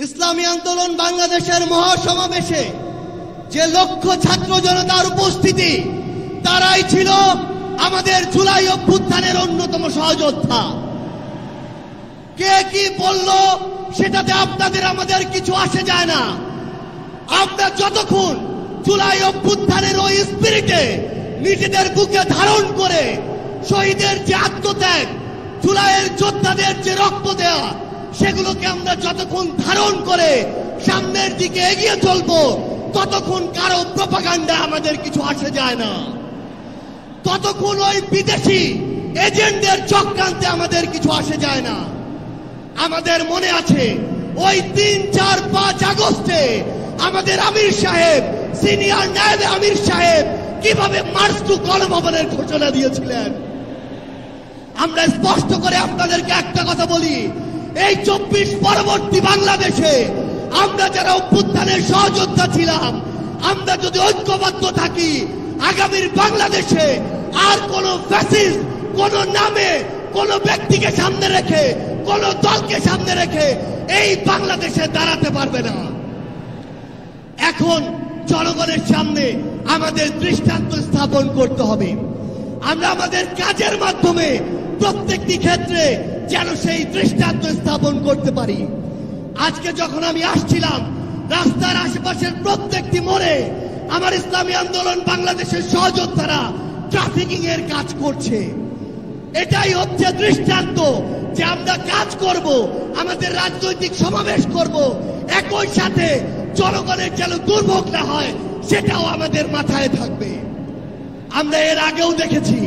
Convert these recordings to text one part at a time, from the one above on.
ইসলামী আন্দোলন বাংলাদেশের মহাসমাবেশে যে লক্ষ ছাত্র জনতার উপস্থিতি, তারাই ছিল আমাদের জুলাই অভ্যুত্থানের অন্যতম সহযোদ্ধা। কে কি বলল সেটাতে আপনাদের আমাদের কিছু আসে যায় না। আমরা যতক্ষণ জুলাই অভ্যুত্থানের ওই স্পিরিটে নিজেদের বুকে ধারণ করে শহীদের যে আত্মত্যাগ, জুলাইয়ের যোদ্ধাদের যে রক্ত দেওয়া, সেগুলোকে আমরা যতক্ষণ ধারণ করে সামনের দিকে এগিয়ে চলবো, ততক্ষণ কারো প্রপাগান্ডা আমাদের কিছু আসে যায় না। ততক্ষণ ওই বিদেশি এজেন্টদের চক্রান্তে আমাদের কিছু আসে যায় না। আমাদের মনে আছে ওই 3, 4, 5 আগস্টে আমাদের আমির সাহেব, সিনিয়র নায়েব আমির সাহেব কিভাবে মার্চ টু গণভবনের ঘোষণা দিয়েছিলেন। আমরা স্পষ্ট করে আপনাদেরকে একটা কথা বলি, এই 24 পরবর্তী বাংলাদেশে আমরা যারা অভ্যুত্থানের সহযোদ্ধা ছিলাম, আমরা যদি ঐক্যবদ্ধ থাকি, আগামীর বাংলাদেশে আর কোন ফ্যাসিস্ট কোন নামে কোন ব্যক্তিকে সামনে রেখে কোন দলকে সামনে রেখে এই বাংলাদেশে দাঁড়াতে পারবে না। এখন জনগণের সামনে আমাদের দৃষ্টান্ত স্থাপন করতে হবে। আমরা আমাদের কাজের মাধ্যমে প্রত্যেকটি ক্ষেত্রে যেন সেই দৃষ্টান্ত স্থাপন করতে পারি। আজকে যখন আমি আসছিলাম, রাস্তার আশেপাশের প্রত্যেকটি মোড়ে আমার ইসলামী আন্দোলন বাংলাদেশের সহযোদ্ধারা ট্রাফিকিং এর কাজ করছে। এটাই হচ্ছে দৃষ্টান্ত যে আমরা কাজ করব, আমাদের রাজনৈতিক সমাবেশ করব, একই সাথে জনগণের যেন দুর্ভোগ না হয় সেটাও আমাদের মাথায় থাকবে। আমরা এর আগেও দেখেছি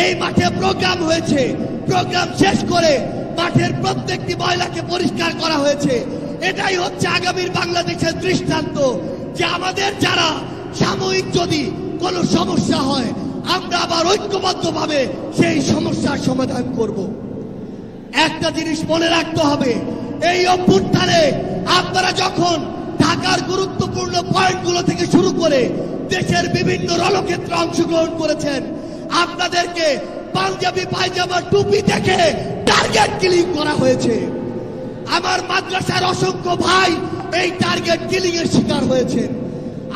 এই মাঠে প্রোগ্রাম হয়েছে, প্রোগ্রাম শেষ করে মাঠের প্রত্যেকটি ময়লাকে পরিষ্কার করা হয়েছে। এটাই হচ্ছে আগামীর বাংলাদেশের দৃষ্টান্ত যে আমাদের যারা সাময়িক যদি কোনো সমস্যা হয়, আমরা আবার ঐক্যবদ্ধভাবে সেই সমস্যার সমাধান করব। একটা জিনিস মনে রাখতে হবে, এই অভ্যুত্থানে আপনারা যখন ঢাকার গুরুত্বপূর্ণ পয়েন্টগুলো থেকে শুরু করে দেশের বিভিন্ন রণক্ষেত্রে অংশগ্রহণ করেছেন, আপনাদেরকে পাঞ্জাবি পায়জামা টুপি দেখে টার্গেট কিলিং করা হয়েছে। আমার মাদ্রাসার অসংখ্য ভাই এই টার্গেট কিলিং এর শিকার হয়েছেন।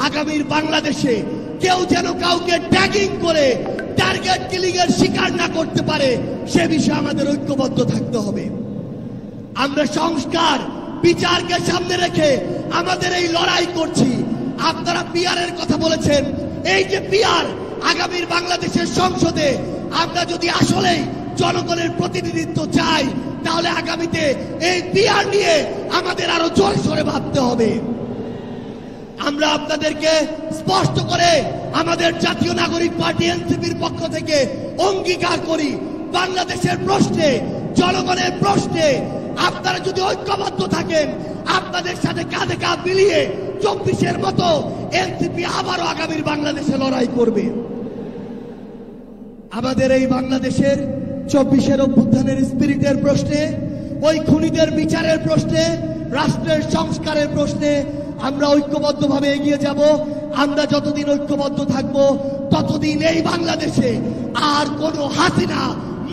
আগামীর বাংলাদেশে কেউ যেন কাউকে ট্যাগিং করে টার্গেট কিলিং এর শিকার না করতে পারে, সে বিষয়ে আমাদের ঐক্যবদ্ধ থাকতে হবে। আমরা সংস্কার বিচারকে সামনে রেখে আমাদের এই লড়াই করছি। আপনারা পিআরের কথা বলেছেন, এই যে পিআর, আগামীর বাংলাদেশের সংসদে আমরা যদি আসলেই জনগণের প্রতিনিধিত্ব চাই, তাহলে আগামীতে এই পিআর নিয়ে আমাদের আরো জোর সোরে ভাবতে হবে। আমরা আপনাদেরকে স্পষ্ট করে আমাদের জাতীয় নাগরিক পার্টি এনসিপির পক্ষ থেকে অঙ্গীকার করি, বাংলাদেশের প্রশ্নে, জনগণের প্রশ্নে আপনারা যদি ঐক্যবদ্ধ থাকেন, আপনাদের সাথে কাঁধে কাঁধ মিলিয়ে 24-এর মতো এনসিপি আবারও আগামীর বাংলাদেশে লড়াই করবে। আমাদের এই বাংলাদেশের 24-এর অভ্যুত্থানের স্পিরিটের প্রশ্নে, ওই খুনিদের বিচারের প্রশ্নে, রাষ্ট্রের সংস্কারের প্রশ্নে আমরা ঐক্যবদ্ধভাবে এগিয়ে যাব। আমরা যতদিন ঐক্যবদ্ধ থাকব, ততদিন এই বাংলাদেশে আর কোনো হাসিনা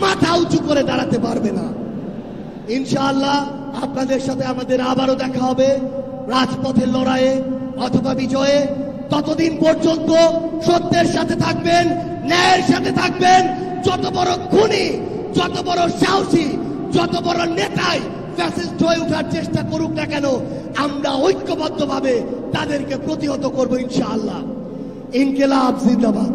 মাথা উঁচু করে দাঁড়াতে পারবে না। ইনশাআল্লাহ আপনাদের সাথে আমাদের আবারও দেখা হবে রাজপথের লড়াইয়ে অথবা বিজয়ে। ততদিন পর্যন্ত সত্যের সাথে থাকবেন, ন্যায়ের সাথে থাকবেন। যত বড় খুনি, যত বড় সাহসী, যত বড় নেতাই ফ্যাসিস্ট হয়ে ওঠার চেষ্টা করুক না কেন, আমরা ঐক্যবদ্ধভাবে তাদেরকে প্রতিহত করব ইনশাআল্লাহ। ইনকিলাব জিন্দাবাদ।